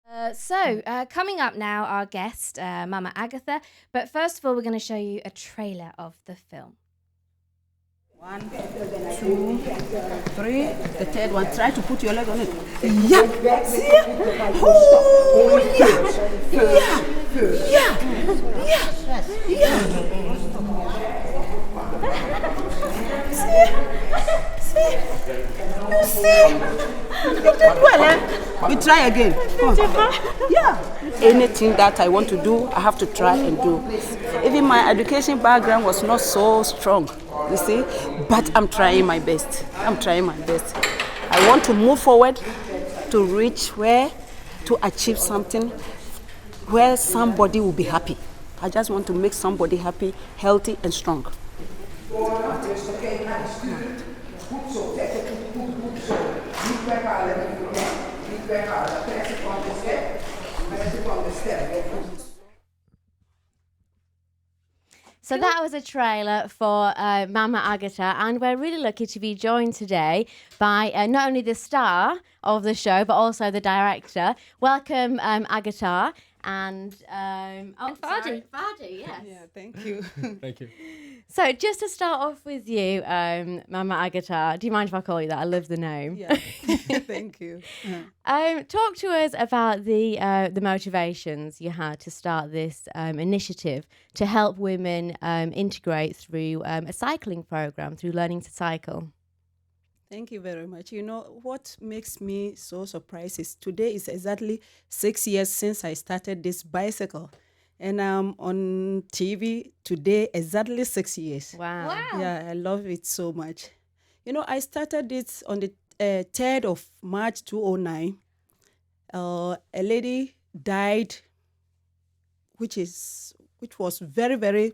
Coming up now, our guest, Mama Agatha. But first of all, we're going to show you a trailer of the film. 1, 2, 3. The third one. Try to put your leg on it. Yeah. See? Oh, yeah. Yeah. Yeah. Yeah. Yeah. See? You see? You did well, eh? We try again. Yeah. Anything that I want to do, I have to try and do. Even my education background was not so strong, you see, but I'm trying my best. I want to move forward, to reach to achieve something where somebody will be happy. I just want to make somebody happy, healthy and strong. So that was a trailer for Mama Agatha, and we're really lucky to be joined today by not only the star of the show, but also the director. Welcome, Agatha, and Fadi. Fadi, yes. Yeah, thank you. Thank you. So just to start off with you, Mama Agatha, do you mind if I call you that? I love the name. Yeah, thank you. Talk to us about the motivations you had to start this initiative to help women integrate through a cycling program, through learning to cycle. Thank you very much. You know, what makes me so surprised is today is exactly 6 years since I started this bicycle. And I'm on TV today, exactly 6 years. Wow. Yeah, I love it so much. You know, I started it on the 3rd of March 2009. A lady died, which was very, very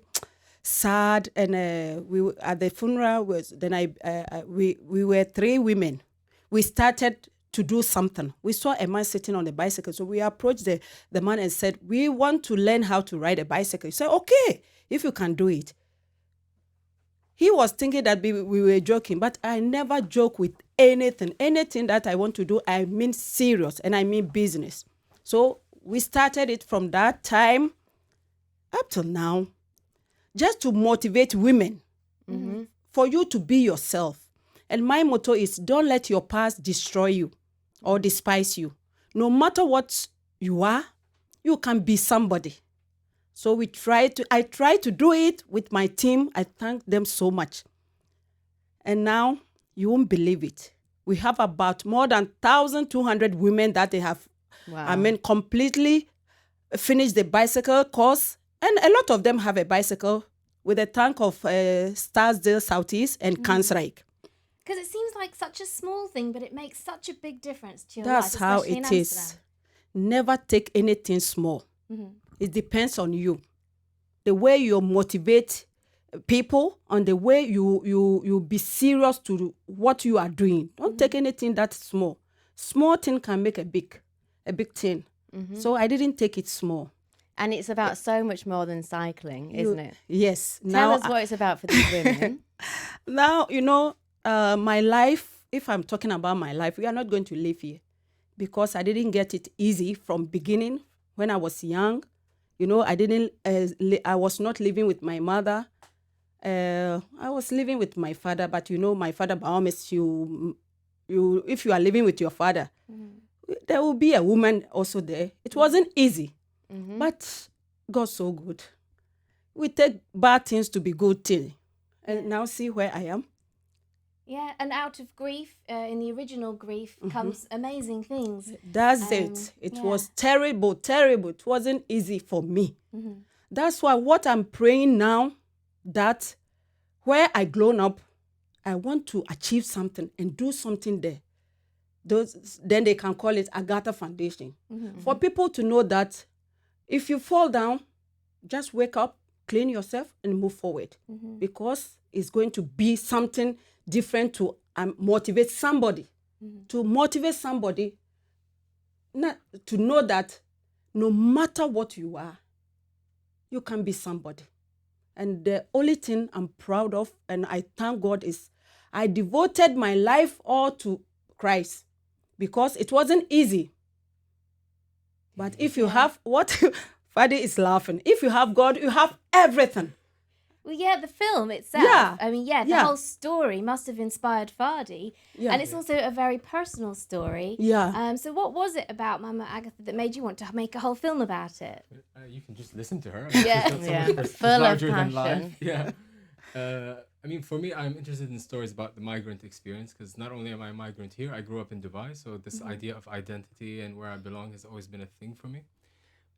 sad, and we at the funeral we were 3 women. We started to do something. We saw a man sitting on the bicycle, so we approached the man and said, "We want to learn how to ride a bicycle." He said, "Okay, if you can do it." He was thinking that we were joking, but I never joke with anything. Anything that I want to do, I mean serious, and I mean business. So we started it from that time up till now, just to motivate women, for you to be yourself. And my motto is, don't let your past destroy you or despise you. No matter what you are, you can be somebody. So I try to do it with my team. I thank them so much. And now, you won't believe it. We have about more than 1,200 women that they have, completely finished the bicycle course. And a lot of them have a bicycle with a tank of Starsdale Southeast and Kansrijk. Because it seems like such a small thing, but it makes such a big difference to your That's life. how especially in it is. Amsterdam. Never take anything small. It depends on you. The way you motivate people and the way you be serious to what you are doing. Don't take anything that small. Small thing can make a big thing. So I didn't take it small. And it's about so much more than cycling, isn't it? Yes. Tell us what it's about for these women. Now, you know, my life, if I'm talking about my life, we are not going to live here because I didn't get it easy from beginning when I was young. You know, I was not living with my mother. I was living with my father, but you know, my father, if you are living with your father, there will be a woman also there. It wasn't easy, but God's so good. We take bad things to be good things. And now see where I am. Yeah, and out of grief, in the original grief, comes amazing things. That's it. It was terrible. It wasn't easy for me. That's why what I'm praying now, that where I grown up, I want to achieve something and do something there. Then they can call it Agatha Foundation. For people to know that if you fall down, just wake up, clean yourself and move forward. Because it's going to be something different to motivate somebody. To motivate somebody, not to know that no matter what you are, you can be somebody. And the only thing I'm proud of, and I thank God, is I devoted my life all to Christ because it wasn't easy. But if you have what Fadi is laughing, if you have God, you have everything. Well, yeah, the film itself. Yeah. I mean, the Yeah. whole story must have inspired Fadi. Yeah. And it's also a very personal story. Yeah. So what was it about Mama Agatha that made you want to make a whole film about it? You can just listen to her. Yeah. She's got so Yeah. much she's Full of larger than passion. life. Yeah. I mean, for me, I'm interested in stories about the migrant experience because not only am I a migrant here, I grew up in Dubai, so this idea of identity and where I belong has always been a thing for me.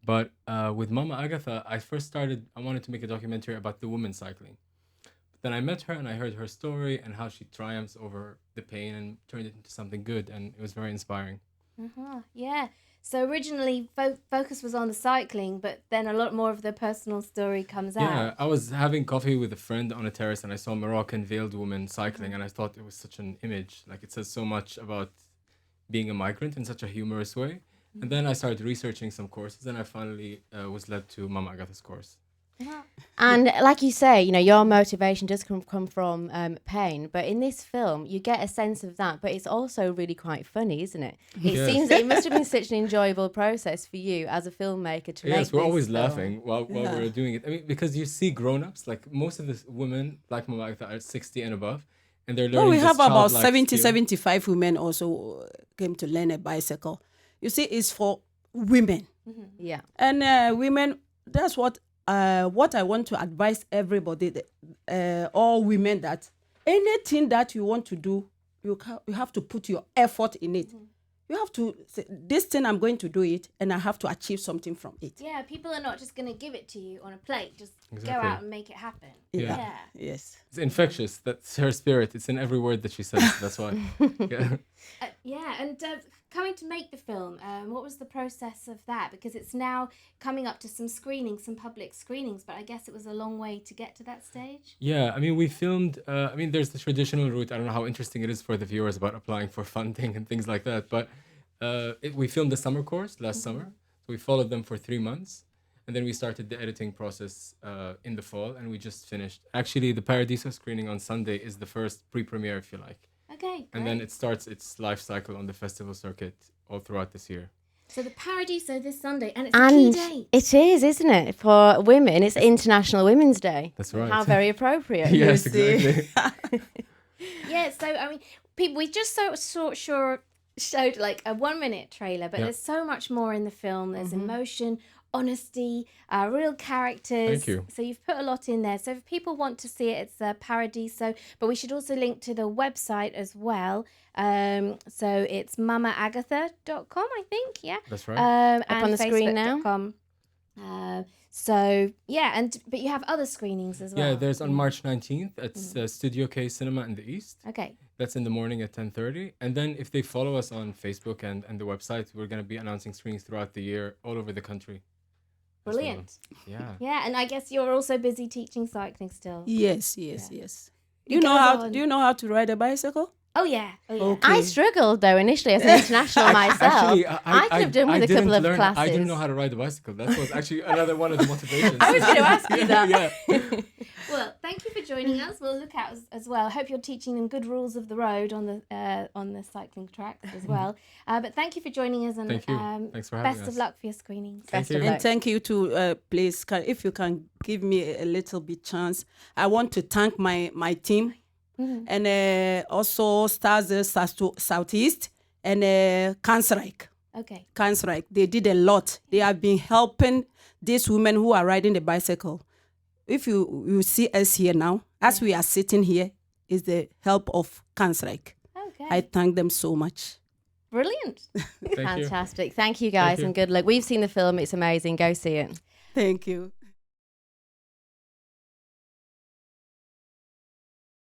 But with Mama Agatha, I wanted to make a documentary about the woman cycling. But then I met her and I heard her story and how she triumphs over the pain and turned it into something good, and it was very inspiring. Yeah. So originally focus was on the cycling, but then a lot more of the personal story comes Yeah, out. I was having coffee with a friend on a terrace and I saw a Moroccan veiled woman cycling and I thought it was such an image. Like it says so much about being a migrant in such a humorous way. And then I started researching some courses and I finally was led to Mama Agatha's course. And like you say, your motivation does come from pain, but in this film you get a sense of that, but it's also really quite funny, isn't it? It Yes. seems it must have been such an enjoyable process for you as a filmmaker to make Yes, we're this always film. laughing while we're doing it. I mean, because you see grown-ups, like most of the women, like Mama Agatha, are 60 and above, and they're learning Well, we this have about childlike 70, skill. 75 women also came to learn a bicycle. You see, it's for women. Yeah. And women, that's what I want to advise everybody, all women, that anything that you want to do, you have to put your effort in it. You have to say, this thing, I'm going to do it, and I have to achieve something from it. Yeah, people are not just going to give it to you on a plate. Just go Exactly. out and make it happen. Yeah. Yes. It's infectious. That's her spirit. It's in every word that she says. That's why. Yeah. And coming to make the film, what was the process of that? Because it's now coming up to some public screenings, but I guess it was a long way to get to that stage. Yeah, I mean, we filmed, there's the traditional route. I don't know how interesting it is for the viewers about applying for funding and things like that. But we filmed the summer course last summer. So we followed them for 3 months. And then we started the editing process in the fall. And we just finished. Actually, the Paradiso screening on Sunday is the first pre-premiere, if you like. Okay, great. And then it starts its life cycle on the festival circuit all throughout this year. So the Paradiso this Sunday, and it's a key date. It is, isn't it? For women, it's International Women's Day. That's right. How very appropriate. Yes, You see? exactly. Yeah, so I mean, people, we just showed like a 1-minute trailer, but Yeah. there's so much more in the film. There's emotion, honesty, real characters. Thank you. So you've put a lot in there. So if people want to see it, it's Paradiso. But we should also link to the website as well. So it's mamaagatha.com, I think. Yeah. That's right. And on the screen now. facebook.com. So yeah, but you have other screenings as well. Yeah, there's on March 19th. It's Studio K Cinema in the East. Okay. That's in the morning at 10:30. And then if they follow us on Facebook and the website, we're going to be announcing screenings throughout the year all over the country. as well. Brilliant. Yeah. Yeah, and I guess you're also busy teaching cycling still. Yes. It goes on. Do you know how to ride a bicycle? Oh yeah. Okay. I struggled though initially as an international myself. Actually, I could have done with a couple of didn't classes. I didn't know how to ride a bicycle. That was actually another one of the motivations. I was going to ask you that. Yeah. Well, thank you for joining us. We'll look out as well. Hope you're teaching them good rules of the road on the cycling tracks as well. But thank you for joining us, and Thank you. Thanks for having best of us. luck for your screenings. Thank you. And thank you to please, if you can give me a little bit chance. I want to thank my team. And also Stars Southeast and Kansrijk. Okay. Kansrijk. They did a lot. They have been helping these women who are riding the bicycle. If you see us here now, as we are sitting here, is the help of Kansrijk. Okay. I thank them so much. Brilliant. Thank you. Fantastic. Thank you guys you. and good luck. We've seen the film. It's amazing. Go see it. Thank you.